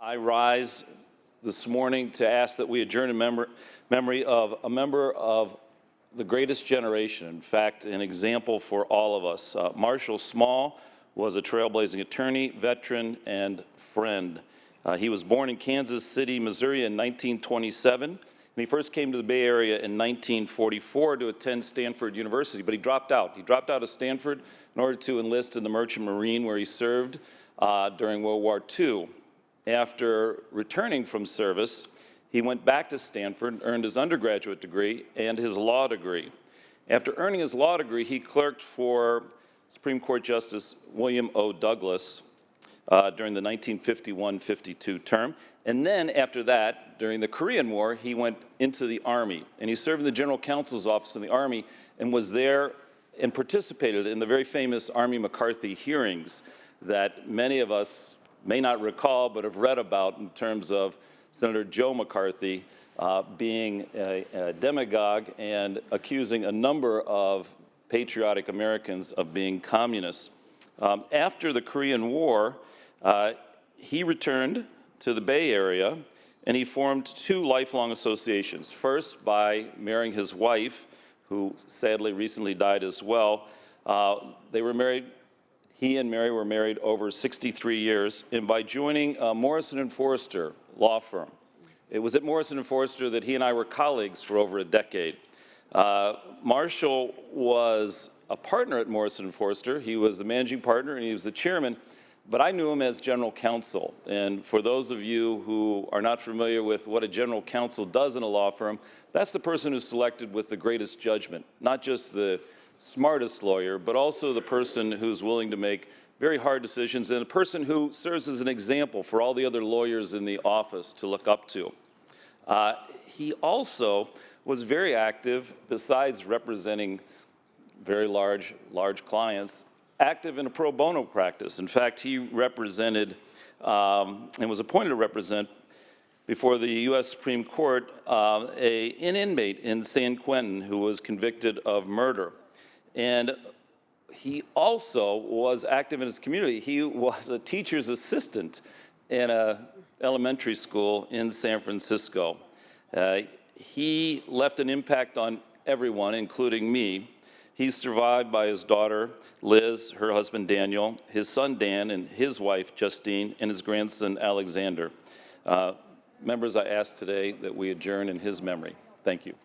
I rise this morning to ask that we adjourn in memory of a member of the greatest generation, in fact, an example for all of us. Marshall Small was a trailblazing attorney, veteran, and friend. He was born in Kansas City, Missouri in 1927, and he first came to the Bay Area in 1944 to attend Stanford University, but he dropped out. He dropped out of Stanford in order to enlist in the Merchant Marine, where he served during World War II. After returning from service, he went back to Stanford and earned his undergraduate degree and his law degree. After earning his law degree, he clerked for Supreme Court Justice William O. Douglas during the 1951-52 term. And then after that, during the Korean War, he went into the Army. And he served in the General Counsel's office in the Army and was there and participated in the very famous Army McCarthy hearings that many of us may not recall but have read about, in terms of Senator Joe McCarthy being a demagogue and accusing a number of patriotic Americans of being communists. After the Korean War, he returned to the Bay Area and he formed two lifelong associations. First, by marrying his wife, who sadly recently died as well. They were married. He and Mary were married over 63 years, and by joining Morrison & Foerster law firm. It was at Morrison & Foerster that he and I were colleagues for over a decade. Marshall was a partner at Morrison & Foerster. He was the managing partner and he was the chairman, but I knew him as general counsel. And for those of you who are not familiar with what a general counsel does in a law firm, that's the person who's selected with the greatest judgment, not just the smartest lawyer, but also the person who's willing to make very hard decisions and a person who serves as an example for all the other lawyers in the office to look up to. He also was very active, besides representing very large clients, active in a pro bono practice. In fact, he represented and was appointed to represent before the U.S. Supreme Court an inmate in San Quentin who was convicted of murder. And he also was active in his community. He was a teacher's assistant in an elementary school in San Francisco. He left an impact on everyone, including me. He's survived by his daughter, Liz, her husband, Daniel, his son, Dan, and his wife, Justine, and his grandson, Alexander. Members, I ask today that we adjourn in his memory. Thank you.